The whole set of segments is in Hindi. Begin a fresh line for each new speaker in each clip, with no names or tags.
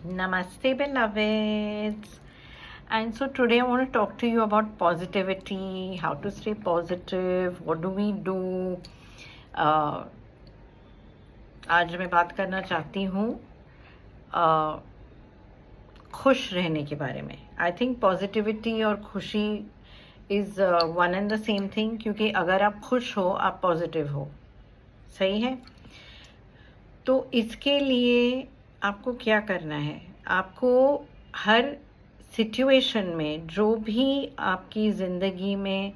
Namaste, beloveds. And so today I want to talk to you about positivity, how to stay positive, what do we do. आज मैं बात करना चाहती हूँ खुश रहने के बारे में. आई थिंक पॉजिटिविटी और खुशी is one and the same thing, क्योंकि अगर आप खुश हो आप पॉजिटिव हो. सही है. तो इसके लिए आपको क्या करना है? आपको हर सिचुएशन में जो भी आपकी ज़िंदगी में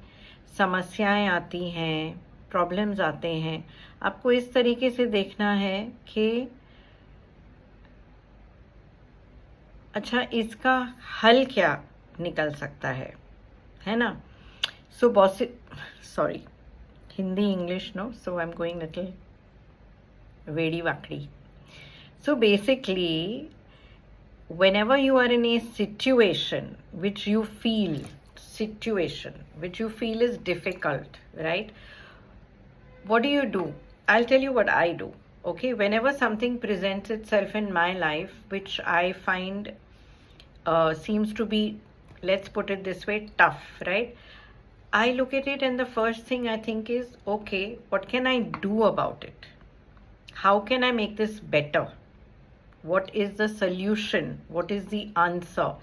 समस्याएं आती हैं, प्रॉब्लम्स आते हैं, आपको इस तरीके से देखना है कि अच्छा इसका हल क्या निकल सकता है ना. So sorry, Hindi English no, so I am going little वेड़ी वाकड़ी. So basically, whenever you are in a situation which you feel is difficult, right? What do? I'll tell you what I do. Okay, whenever something presents itself in my life which I find seems to be, let's put it this way, tough, right? I look at it and the first thing I think is, okay, what can I do about it? How can I make this better? What is the solution? What is the answer?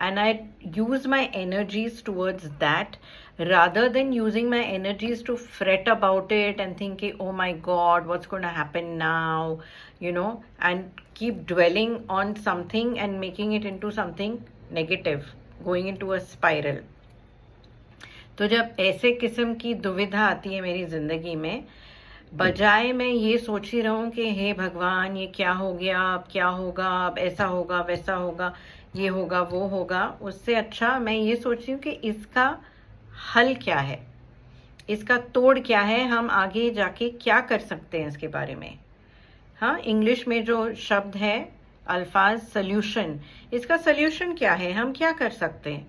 And I use my energies towards that rather than using my energies to fret about it and thinking, oh my God, what's going to happen now? And keep dwelling on something and making it into something negative, going into a spiral. तो जब ऐसे किस्म की दुविधा आती है मेरी जिंदगी में, बजाय मैं ये सोच ही रहूं कि हे भगवान ये क्या हो गया, अब क्या होगा, अब ऐसा होगा वैसा होगा, ये होगा वो होगा, उससे अच्छा मैं ये सोच रही हूँ कि इसका हल क्या है, इसका तोड़ क्या है, हम आगे जाके क्या कर सकते हैं इसके बारे में. हाँ, इंग्लिश में जो शब्द है अल्फाज सल्यूशन, इसका सल्यूशन क्या है, हम क्या कर सकते हैं.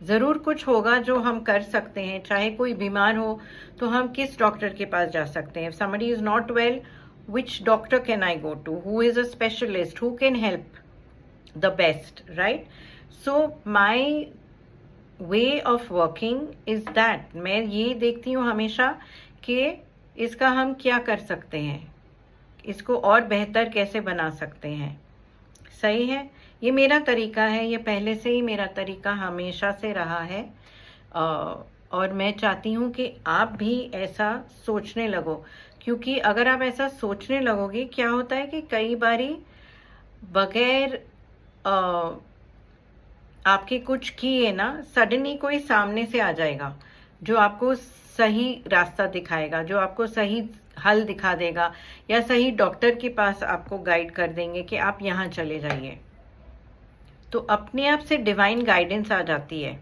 ज़रूर कुछ होगा जो हम कर सकते हैं. चाहे कोई बीमार हो तो हम किस डॉक्टर के पास जा सकते हैं. Somebody is not well, which doctor can I go to, who is a specialist, who can help the best, right. So my way of working is that, मैं ये देखती हूँ हमेशा कि इसका हम क्या कर सकते हैं, इसको और बेहतर कैसे बना सकते हैं. सही है. ये मेरा तरीका है, ये पहले से ही मेरा तरीका हमेशा से रहा है. और मैं चाहती हूँ कि आप भी ऐसा सोचने लगो, क्योंकि अगर आप ऐसा सोचने लगोगे, क्या होता है कि कई बारी बगैर आपके कुछ किए ना, सडनली कोई सामने से आ जाएगा जो आपको सही रास्ता दिखाएगा, जो आपको सही हल दिखा देगा, या सही डॉक्टर के पास आपको गाइड कर देंगे कि आप यहाँ चले जाइए. तो अपने आप से डिवाइन गाइडेंस आ जाती है,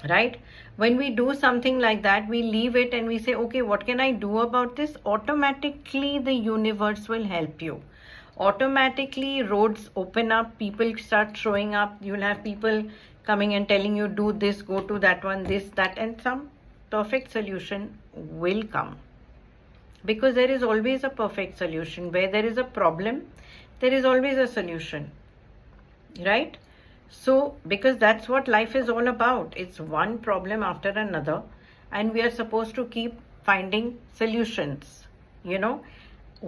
right. When we do something like that, we leave it and we say okay what can I do about this. Automatically the universe will help you. Automatically roads open up, people start showing up, you'll have people coming and telling you do this, go to that one, this, that, and some perfect solution will come, because there is always a perfect solution. Where there is a problem, there is always a solution, right? So because that's what life is all about, it's one problem after another, and we are supposed to keep finding solutions,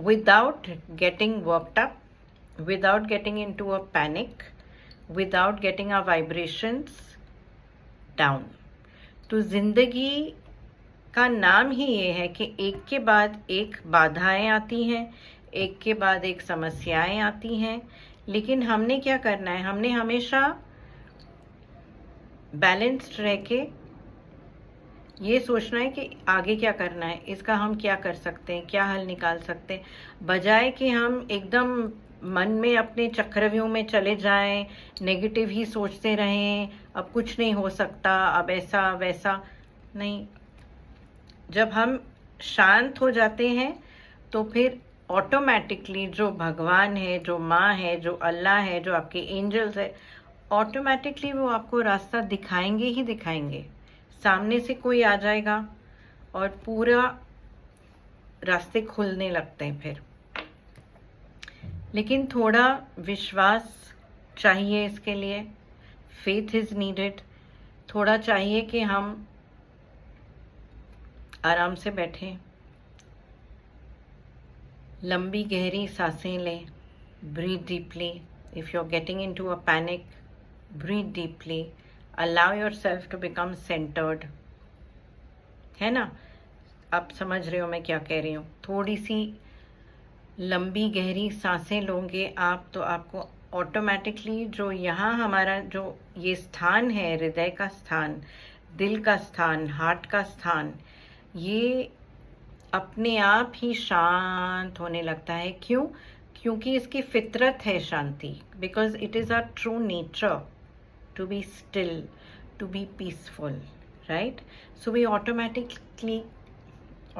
without getting worked up, without getting into a panic, without getting our vibrations down. तो जिंदगी का नाम ही ये है कि एक के बाद एक बाधाएं आती हैं, एक के बाद एक समस्याएं आती हैं, लेकिन हमने क्या करना है, हमने हमेशा बैलेंस्ड रह के ये सोचना है कि आगे क्या करना है, इसका हम क्या कर सकते हैं, क्या हल निकाल सकते हैं, बजाय कि हम एकदम मन में अपने चक्रव्यूह में चले जाएं, नेगेटिव ही सोचते रहें, अब कुछ नहीं हो सकता, अब ऐसा वैसा नहीं. जब हम शांत हो जाते हैं तो फिर ऑटोमेटिकली जो भगवान है, जो माँ है, जो अल्लाह है, जो आपके एंजल्स है, ऑटोमेटिकली वो आपको रास्ता दिखाएंगे ही दिखाएंगे. सामने से कोई आ जाएगा और पूरा रास्ते खुलने लगते हैं. फिर लेकिन थोड़ा विश्वास चाहिए इसके लिए, फेथ इज नीडेड। थोड़ा चाहिए कि हम आराम से बैठें, लंबी गहरी सांसें लें, breathe deeply. If you're getting into a panic, breathe deeply. Allow yourself to become centered. है ना? आप समझ रहे हो मैं क्या कह रही हूँ? थोड़ी सी लंबी गहरी सांसें लोगे आप तो आपको ऑटोमेटिकली जो यहाँ हमारा जो ये स्थान है, हृदय का स्थान, दिल का स्थान, हार्ट का स्थान, ये अपने आप ही शांत होने लगता है। क्यों? क्योंकि इसकी फितरत है शांति, because it is our true nature to be still, to be peaceful, right? So we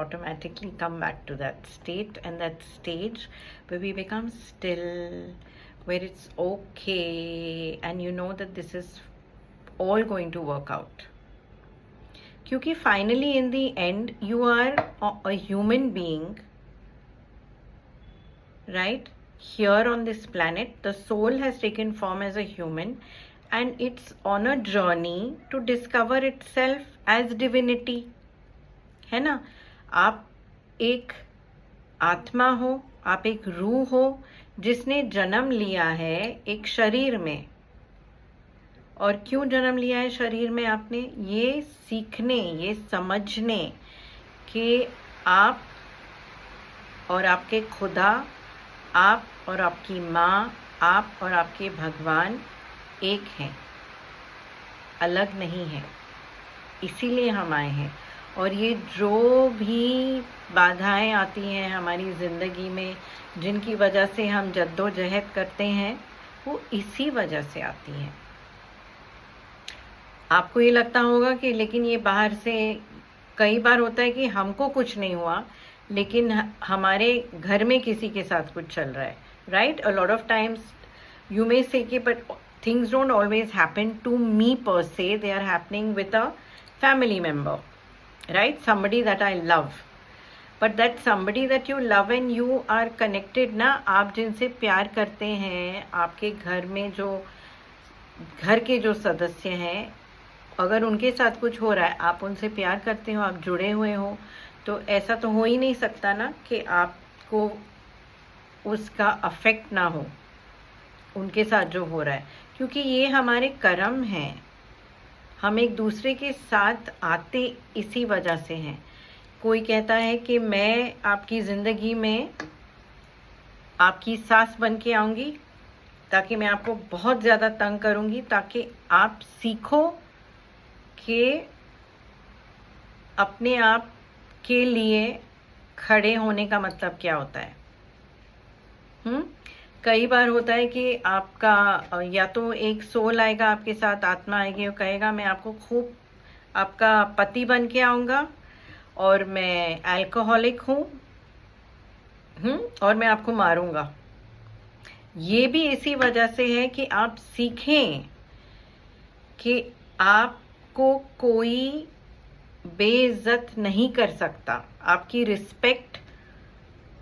automatically come back to that state and that stage where we become still, where it's okay, and you know that this is all going to work out. क्योंकि finally in the end you are a human being, right? Here on this planet, the soul has taken form as a human, and it's on a journey to discover itself as divinity. है ना? आप एक आत्मा हो, आप एक रूह हो जिसने जन्म लिया है एक शरीर में। और क्यों जन्म लिया है शरीर में आपने? ये सीखने, ये समझने कि आप और आपके खुदा, आप और आपकी माँ, आप और आपके भगवान एक हैं, अलग नहीं हैं। इसीलिए हम आए हैं। और ये जो भी बाधाएं आती हैं हमारी ज़िंदगी में, जिनकी वजह से हम जद्दोजहद करते हैं, वो इसी वजह से आती हैं। आपको ये लगता होगा कि लेकिन ये बाहर से, कई बार होता है कि हमको कुछ नहीं हुआ लेकिन हमारे घर में किसी के साथ कुछ चल रहा है, right? A lot of times you may say कि but things don't always happen to me per se, they are happening with a family member, right? Somebody that I love, but that somebody that you love and you are connected ना, आप जिनसे प्यार करते हैं, आपके घर में जो घर के जो सदस्य हैं, अगर उनके साथ कुछ हो रहा है, आप उनसे प्यार करते हो, आप जुड़े हुए हो, तो ऐसा तो हो ही नहीं सकता ना कि आपको उसका अफेक्ट ना हो उनके साथ जो हो रहा है, क्योंकि ये हमारे कर्म हैं। हम एक दूसरे के साथ आते इसी वजह से हैं। कोई कहता है कि मैं आपकी ज़िंदगी में आपकी सास बन के आऊँगी ताकि मैं आपको बहुत ज़्यादा तंग करूँगी, ताकि आप सीखो कि अपने आप के लिए खड़े होने का मतलब क्या होता है। कई बार होता है कि आपका या तो एक सोल आएगा आपके साथ, आत्मा आएगी और कहेगा मैं आपको खूब आपका पति बन के आऊँगा और मैं अल्कोहलिक हूँ, और मैं आपको मारूंगा। ये भी इसी वजह से है कि आप सीखें कि आपको कोई बेइज्जत नहीं कर सकता, आपकी रिस्पेक्ट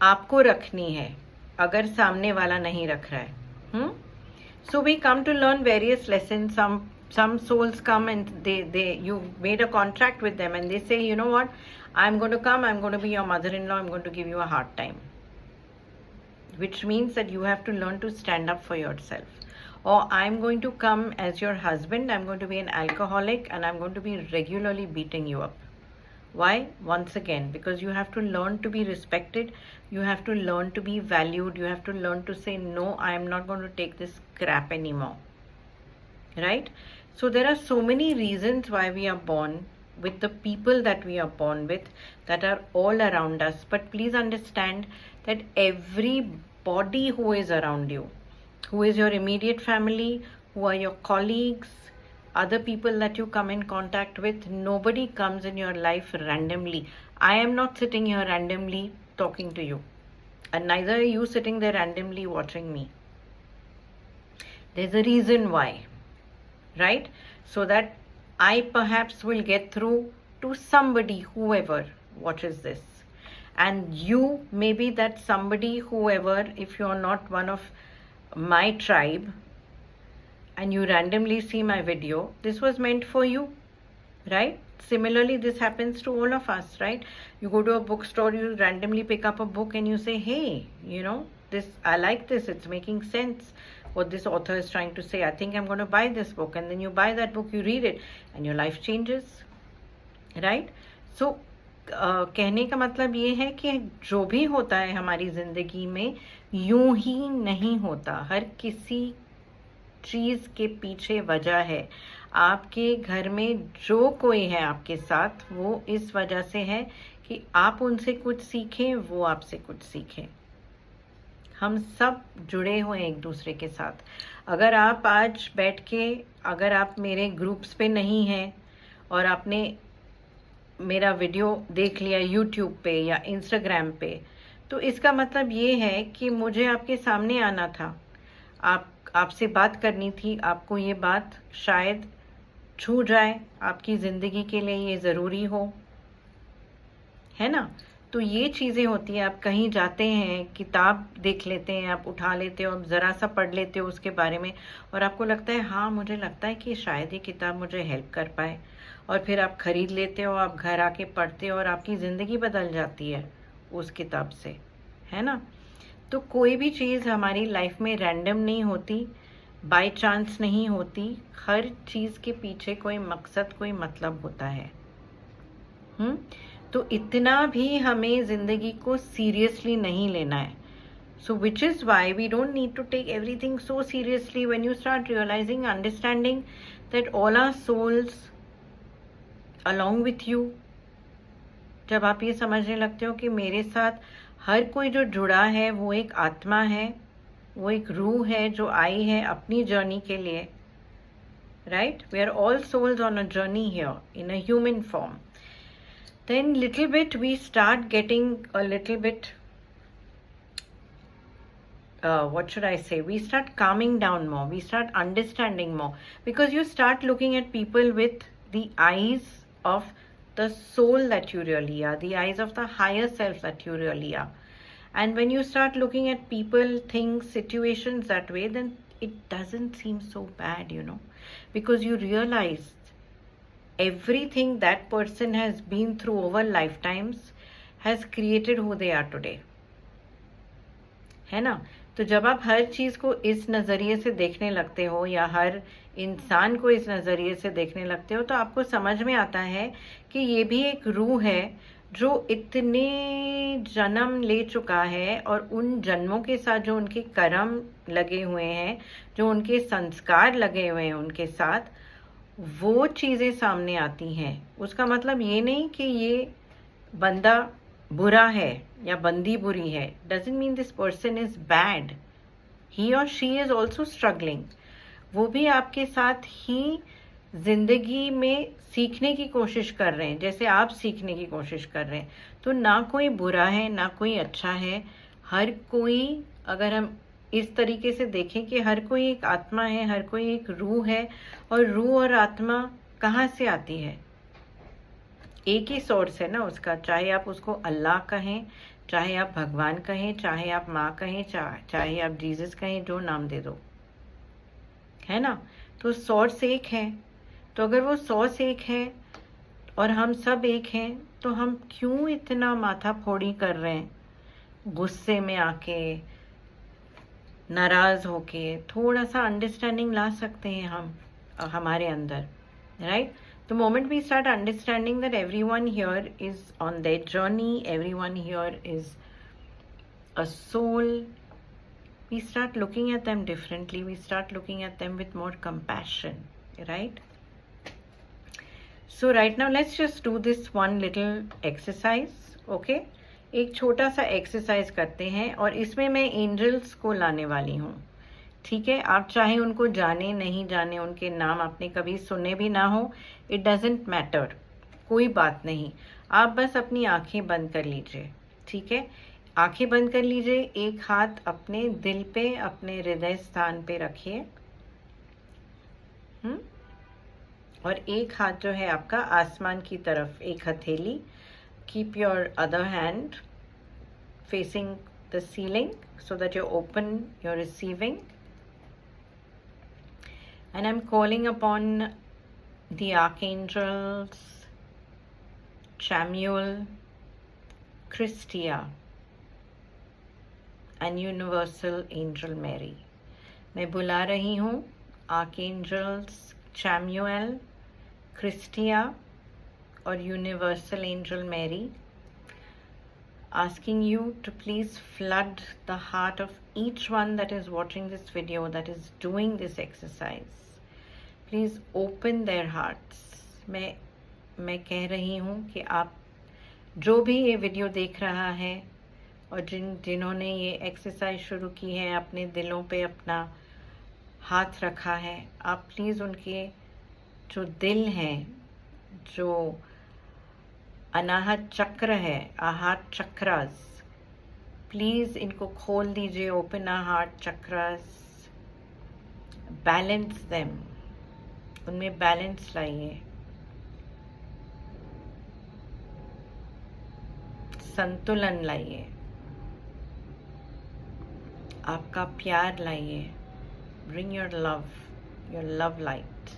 आपको रखनी है अगर सामने वाला नहीं रख रहा है। So we come to learn various lesson. Some souls come and you made a contract with them and they say, you know what, I'm going to come, I'm going to be your mother-in-law, I'm going to give you a hard time, which means that you have to learn to stand up for yourself. Or I'm going to come as your husband, I'm going to be an alcoholic and I'm going to be regularly beating you up. Why? Once again, because you have to learn to be respected, you have to learn to be valued, you have to learn to say, no, I am not going to take this crap anymore. Right? So there are so many reasons why we are born with the people that we are born with, that are all around us. But please understand that everybody who is around you, who is your immediate family, who are your colleagues, other people that you come in contact with, nobody comes in your life randomly. I am not sitting here randomly talking to you, and neither are you sitting there randomly watching me. There's a reason why, right? So that I perhaps will get through to somebody, whoever watches this. and you may be that somebody, whoever, if you are not one of my tribe and you randomly see my video, this was meant for you, right? Similarly, this happens to all of us, right? You go to a bookstore, you randomly pick up a book and you say, hey, you know, this, I like this, it's making sense what this author is trying to say, I think I'm going to buy this book. And then you buy that book, you read it, and your life changes, right? So कहने का मतलब ये है कि जो भी होता है हमारी ज़िंदगी में यूं ही नहीं होता, हर किसी चीज़ के पीछे वजह है। आपके घर में जो कोई है आपके साथ, वो इस वजह से है कि आप उनसे कुछ सीखें, वो आपसे कुछ सीखें। हम सब जुड़े हुए हैं एक दूसरे के साथ। अगर आप आज बैठ के, अगर आप मेरे ग्रुप्स पे नहीं हैं और आपने मेरा वीडियो देख लिया यूट्यूब पे या इंस्टाग्राम पे, तो इसका मतलब ये है कि मुझे आपके सामने आना था, आपसे बात करनी थी, आपको ये बात शायद छू जाए, आपकी ज़िंदगी के लिए ये ज़रूरी हो, है ना? तो ये चीज़ें होती हैं। आप कहीं जाते हैं, किताब देख लेते हैं, आप उठा लेते हो, आप ज़रा सा पढ़ लेते हो उसके बारे में और आपको लगता है हाँ, मुझे लगता है कि शायद ये किताब मुझे हेल्प कर पाए, और फिर आप ख़रीद लेते हो, आप घर आके पढ़ते हो और आपकी ज़िंदगी बदल जाती है उस किताब से, है ना? तो कोई भी चीज़ हमारी लाइफ में रैंडम नहीं होती, बाय चांस नहीं होती, हर चीज़ के पीछे कोई मकसद, कोई मतलब होता है। तो इतना भी हमें ज़िंदगी को सीरियसली नहीं लेना है। So which is why we don't need to take everything so seriously when you start realising, understanding that all are souls along with you. जब आप ये समझने लगते हो कि मेरे साथ हर कोई जो जुड़ा है वो एक आत्मा है, वो एक रूह है जो आई है अपनी जर्नी के लिए, right? We are all souls on a journey here in a human form. Then little bit we start getting a little bit, what should I say, we start calming down more, we start understanding more, because you start looking at people with the eyes of the soul that you really are, the eyes of the higher self that you really are. And when you start looking at people, things, situations that way, then it doesn't seem so bad, you know, because you realize everything that person has been through over lifetimes has created who they are today, है ना? तो जब आप हर चीज़ को इस नज़रिए से देखने लगते हो या हर इंसान को इस नज़रिए से देखने लगते हो, तो आपको समझ में आता है कि ये भी एक रूह है जो इतने जन्म ले चुका है, और उन जन्मों के साथ जो उनके कर्म लगे हुए हैं, जो उनके संस्कार लगे हुए हैं उनके साथ, वो चीज़ें सामने आती हैं। उसका मतलब ये नहीं कि ये बंदा बुरा है या बंदी बुरी है, doesn't mean this person is bad, he और शी इज ऑल्सो स्ट्रगलिंग। वो भी आपके साथ ही जिंदगी में सीखने की कोशिश कर रहे हैं जैसे आप सीखने की कोशिश कर रहे हैं। तो ना कोई बुरा है ना कोई अच्छा है, हर कोई, अगर हम इस तरीके से देखें कि हर कोई एक आत्मा है, हर कोई एक रूह है, और रूह और आत्मा कहाँ से आती है? एक ही सोर्स है ना उसका, चाहे आप उसको अल्लाह कहें, चाहे आप भगवान कहें, चाहे आप माँ कहें, चाहे आप जीसस कहें, जो नाम दे दो, है ना? तो सोर्स एक है। तो अगर वो सोर्स एक है और हम सब एक हैं, तो हम क्यों इतना माथा फोड़ी कर रहे हैं? गुस्से में आके, नाराज़ होके, थोड़ा सा अंडरस्टैंडिंग ला सकते हैं हम हमारे अंदर, right? The moment we start understanding that everyone here is on their journey, everyone here is a soul, we start looking at them differently, we start looking at them with more compassion, right? So right now let's just do this one little exercise, okay? एक छोटा सा एक्सरसाइज करते हैं और इसमें मैं एंजल्स को लाने वाली हूँ, ठीक है? आप चाहे उनको जाने नहीं जाने, उनके नाम आपने कभी सुने भी ना हो, इट डजेंट मैटर, कोई बात नहीं। आप बस अपनी आंखें बंद कर लीजिए, ठीक है? आंखें बंद कर लीजिए, एक हाथ अपने दिल पे, अपने हृदय स्थान पे रखिए, और एक हाथ जो है आपका आसमान की तरफ, एक हथेली, keep your other hand facing the ceiling so that you're open, you're receiving. And I'm calling upon the archangels Chamuel, Christia and Universal Angel Mary. मैं बुला रही हूँ आर्कएंजल्स चैमुएल, क्रिस्टिया और universal angel Mary, asking you to please flood the heart of each one that is watching this video, that is doing this exercise. Please open their hearts. मैं कह रही हूँ कि आप जो भी ये वीडियो देख रहा है और जिन्होंने ये एक्सरसाइज शुरू की है, अपने दिलों पे अपना हाथ रखा है, आप प्लीज़ उनके जो दिल हैं, जो अनाहत चक्र है, आहात चक्रस, प्लीज़ इनको खोल दीजिए. ओपन आहात चक्रस, बैलेंस देम, उनमें बैलेंस लाइए, संतुलन लाइए, आपका प्यार लाइए. Bring your love light.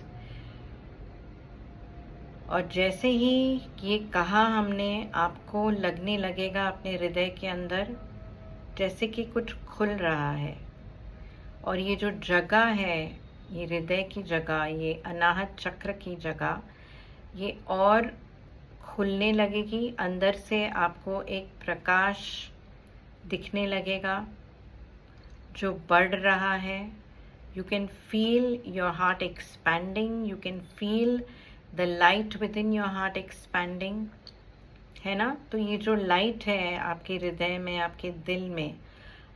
और जैसे ही ये कहा हमने, आपको लगने लगेगा अपने हृदय के अंदर जैसे कि कुछ खुल रहा है. और ये जो जगह है, ये हृदय की जगह, ये अनाहत चक्र की जगह, ये और खुलने लगेगी. अंदर से आपको एक प्रकाश दिखने लगेगा जो बढ़ रहा है. You can feel your heart expanding. You can feel the light within your heart expanding. है ना? तो ये जो लाइट है आपके हृदय में, आपके दिल में,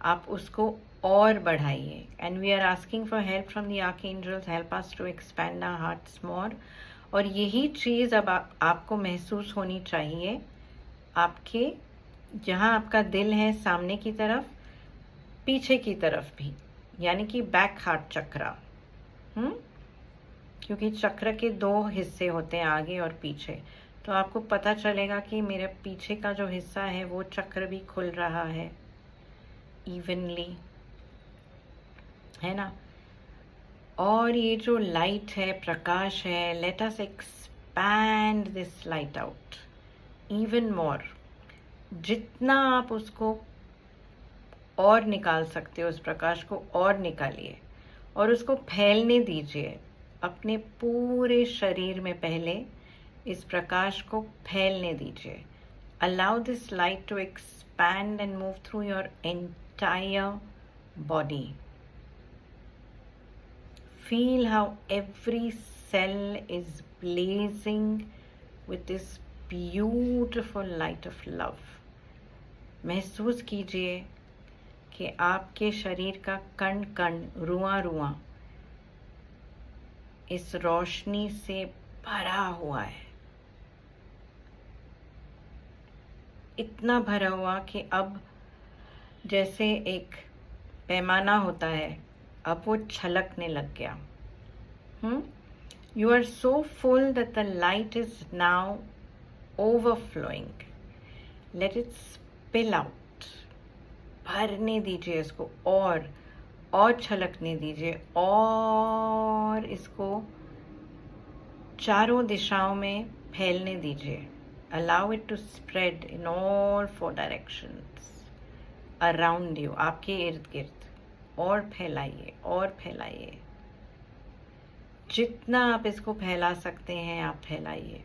आप उसको और बढ़ाइए. And we are asking for help from the archangels. Help us to expand our hearts more. और यही चीज़ अब आपको महसूस होनी चाहिए आपके जहाँ आपका दिल है, सामने की तरफ, पीछे की तरफ भी, यानी कि बैक हार्ट चक्र. क्योंकि चक्र के दो हिस्से होते हैं, आगे और पीछे. तो आपको पता चलेगा कि मेरे पीछे का जो हिस्सा है वो चक्र भी खुल रहा है इवनली, है ना. और ये जो लाइट है, प्रकाश है, let us expand this light out even more. जितना आप उसको और निकाल सकते हो, उस प्रकाश को और निकालिए और उसको फैलने दीजिए अपने पूरे शरीर में. पहले इस प्रकाश को फैलने दीजिए. Allow this light to expand and move through your entire body. Feel how every cell is blazing with this beautiful light of love. महसूस कीजिए कि आपके शरीर का कण कण, रुआ रुआ इस रोशनी से भरा हुआ है. इतना भरा हुआ कि अब जैसे एक पैमाना होता है, अब वो छलकने लग गया. You are so full that the light is now overflowing. Let it spill out. भरने दीजिए इसको और छलकने दीजिए, और इसको चारों दिशाओं में फैलने दीजिए. Allow it to spread in all 4 directions around you, आपके इर्द गिर्द. और फैलाइए और फैलाइए. जितना आप इसको फैला सकते हैं आप फैलाइए.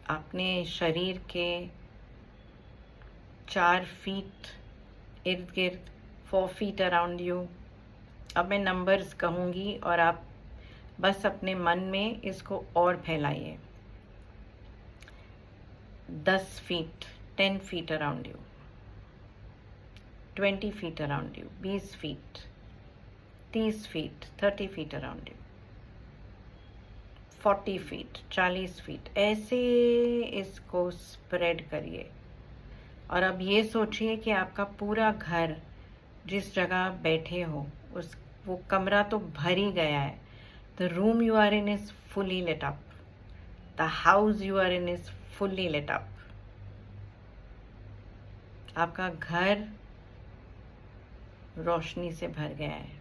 अपने शरीर के 4 फीट इर्द गिर्द, 4 फीट अराउंड यू. अब मैं नंबर्स कहूँगी और आप बस अपने मन में इसको और फैलाइए. 10 feet, 10 feet around you, 20 feet around you, 20 feet, 30 feet, 30 feet around you, 40 feet, 40 feet. ऐसे इसको स्प्रेड करिए. और अब ये सोचिए कि आपका पूरा घर, जिस जगह आप बैठे हो, वो कमरा तो भर ही गया है. The room you are in is fully lit up. The house you are in is fully lit up. आपका घर रोशनी से भर गया है।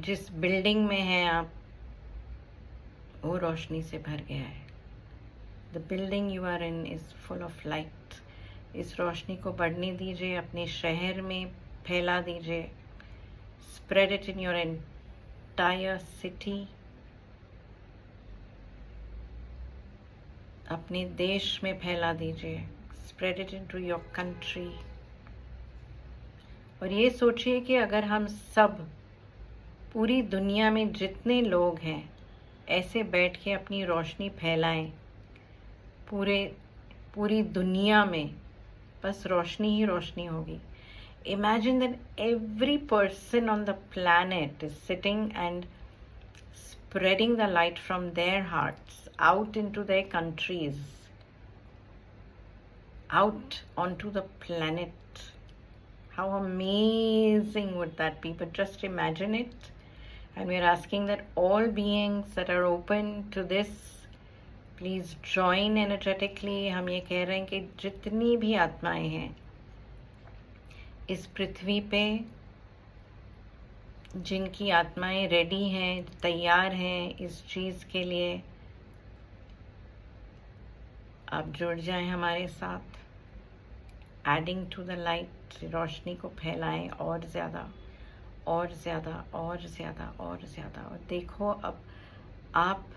जिस बिल्डिंग में हैं आप, वो रोशनी से भर गया है। The building you are in is full of light. इस रोशनी को बढ़ने दीजिए, अपने शहर में फैला दीजिए। Spread it in your entire city. अपने देश में फैला दीजिए। Spread it into your country. और ये सोचिए कि अगर हम सब पूरी दुनिया में जितने लोग हैं ऐसे बैठ के अपनी रोशनी फैलाएं, पूरी दुनिया में बस रोशनी ही रोशनी होगी। Imagine that every person on the planet is sitting and spreading the light from their hearts out into their countries, out onto the planet. How amazing would that be? But just imagine it. And we're asking that all beings that are open to this, please join energetically. हम ये कह रहे हैं कि जितनी भी आत्माएं हैं इस पृथ्वी पे, जिनकी आत्माएं रेडी हैं, तैयार हैं इस चीज़ के लिए, आप जुड़ जाएं हमारे साथ। एडिंग टू द लाइट, रोशनी को फैलाएं और ज़्यादा और ज़्यादा और ज़्यादा और ज़्यादा। और देखो अब आप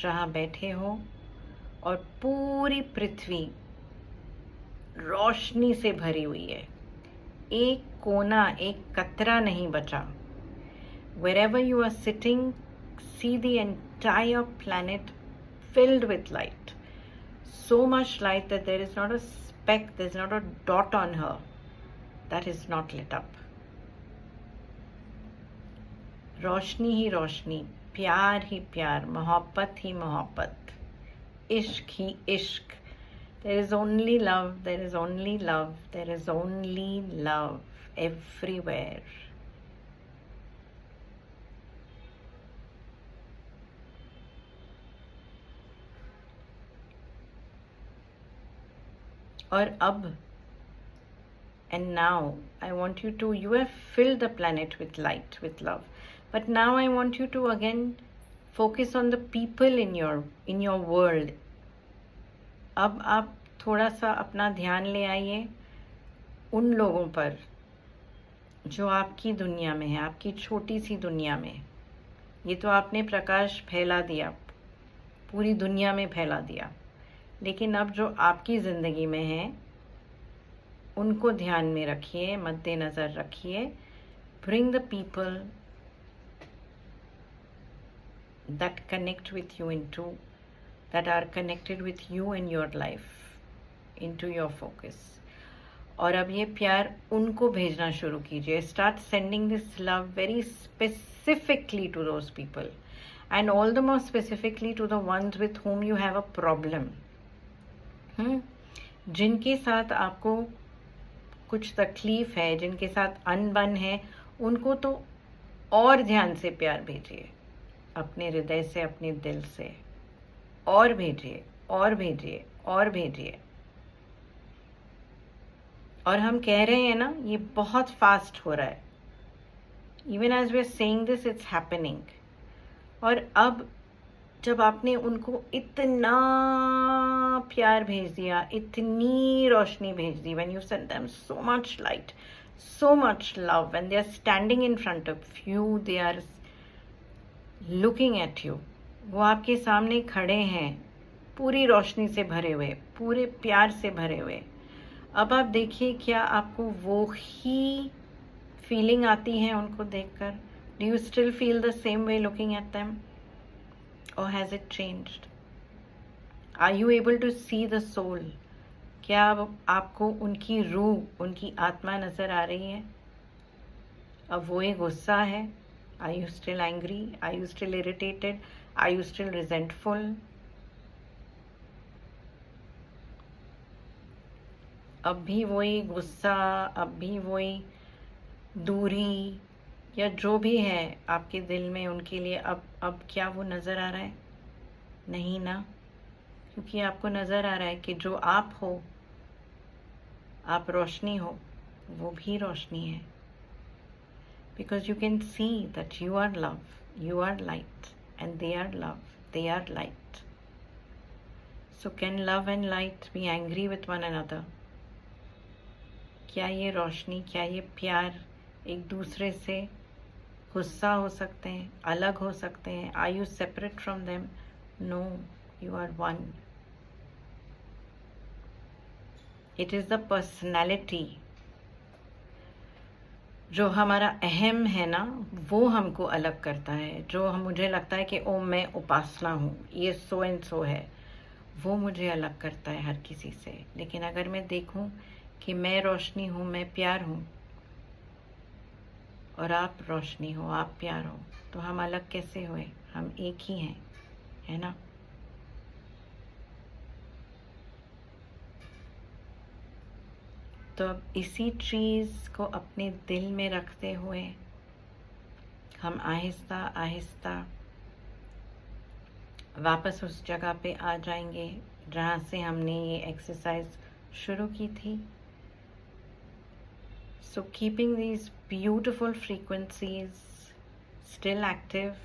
जहाँ बैठे हो और पूरी पृथ्वी रोशनी से भरी हुई है। एक कोना, एक कतरा नहीं बचा। Wherever you are sitting, see the entire planet filled with light. So much light that there is not a speck, there is not a dot on her that is not lit up. रोशनी ही रोशनी, प्यार ही प्यार, मोहब्बत ही मोहब्बत, इश्क ही इश्क। There is only love, there is only love, there is only love everywhere. और अब, and now I want you to, you have filled the planet with light, with love, but now I want you to again focus on the people in your world. अब आप थोड़ा सा अपना ध्यान ले आइए उन लोगों पर जो आपकी दुनिया में है, आपकी छोटी सी दुनिया में। ये तो आपने प्रकाश फैला दिया, पूरी दुनिया में फैला दिया, लेकिन अब जो आपकी ज़िंदगी में है उनको ध्यान में रखिए, मद्देनज़र रखिए। Bring the people that connect with you into, that are connected with you in your life, into your focus. और अब ये प्यार उनको भेजना शुरू कीजिए। Start sending this love very specifically to those people, and all the more specifically to the ones with whom you have a problem. जिनके साथ आपको कुछ तकलीफ है, जिनके साथ अनबन है, उनको तो और ध्यान से प्यार भेजिए, अपने हृदय से, अपने दिल से, और भेजिए और भेजिए और भेजिए। और हम कह रहे हैं ना, ये बहुत फास्ट हो रहा है। Even as we are saying this, it's happening. और अब जब आपने उनको इतना प्यार भेज दिया, इतनी रोशनी भेज दी, when you send them so much light, so much love, when they are standing in front of you, they are looking at you, वो आपके सामने खड़े हैं, पूरी रोशनी से भरे हुए, पूरे प्यार से भरे हुए। अब आप देखिए, क्या आपको वो ही फीलिंग आती है उनको देखकर? Do you still feel the same way looking at them, और has it changed? Are you able to see the soul? क्या अब आपको उनकी रूह, उनकी आत्मा नज़र आ रही है? अब वो एक गुस्सा है? Are you still angry? Are you still irritated? Are you still resentful? अब भी वही गुस्सा, अब भी वही दूरी, या जो भी है आपके दिल में उनके लिए, अब क्या वो नज़र आ रहा है? नहीं ना, क्योंकि आपको नज़र आ रहा है कि जो आप हो, आप रोशनी हो, वो भी रोशनी है. Because you can see that you are love, you are light, and they are love, they are light. So can love and light be angry with one another? क्या ये रोशनी, क्या ये प्यार एक दूसरे से गुस्सा हो सकते हैं, अलग हो सकते हैं? Are you separate from them? No, you are one. It is the personality, जो हमारा अहम है ना, वो हमको अलग करता है. जो मुझे लगता है कि ओ मैं उपासना हूँ, ये सो एंड सो है, वो मुझे अलग करता है हर किसी से. लेकिन अगर मैं देखूँ कि मैं रोशनी हूँ, मैं प्यार हूँ, और आप रोशनी हो, आप प्यार हो, तो हम अलग कैसे हुए? हम एक ही हैं, है ना? तो अब इसी चीज़ को अपने दिल में रखते हुए हम आहिस्ता आहिस्ता वापस उस जगह पे आ जाएंगे जहाँ से हमने ये एक्सरसाइज शुरू की थी. So keeping these beautiful frequencies still active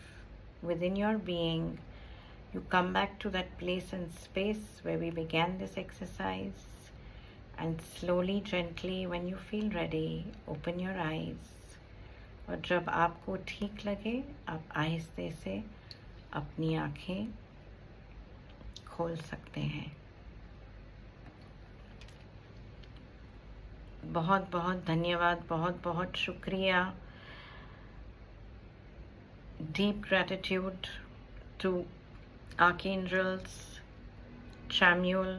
within your being, you come back to that place and space where we began this exercise, and slowly, gently, when you feel ready, open your eyes. और जब आपको ठीक लगे, आप आहिस्ते से अपनी आँखें खोल सकते हैं. बहुत बहुत धन्यवाद, बहुत बहुत शुक्रिया. Deep gratitude to Archangels Chamuel,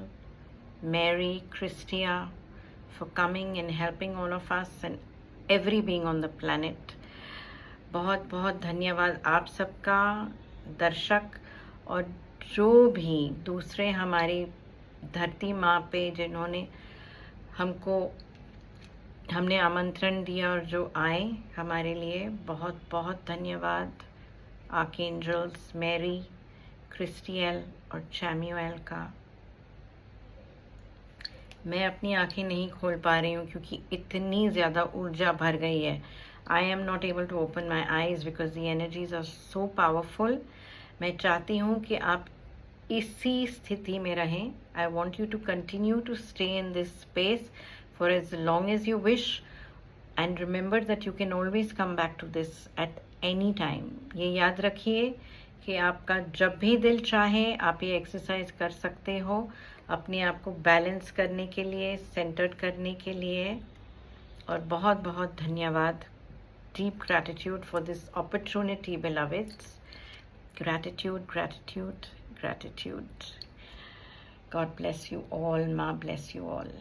Mary, Christia for coming and helping all of us and every being on the planet. बहुत बहुत धन्यवाद आप सबका, दर्शक और जो भी दूसरे हमारी धरती माँ पे जिन्होंने हमने आमंत्रण दिया और जो आए हमारे लिए, बहुत बहुत धन्यवाद. आर्कएंजल्स मैरी, क्रिस्टियल और चैमुएल का. मैं अपनी आंखें नहीं खोल पा रही हूँ क्योंकि इतनी ज़्यादा ऊर्जा भर गई है. I am not able to open my eyes because the energies are so powerful. मैं चाहती हूँ कि आप इसी स्थिति में रहें. I want you to continue to stay in this space for as long as you wish, and remember that you can always come back to this at any time. ये याद रखिए कि आपका जब भी दिल चाहे आप ये एक्सरसाइज कर सकते हो, अपने आप को बैलेंस करने के लिए, सेंटर्ड करने के लिए. और बहुत बहुत धन्यवाद. Deep gratitude for this opportunity, beloveds. Gratitude, gratitude, gratitude. God bless you all. Ma bless you all.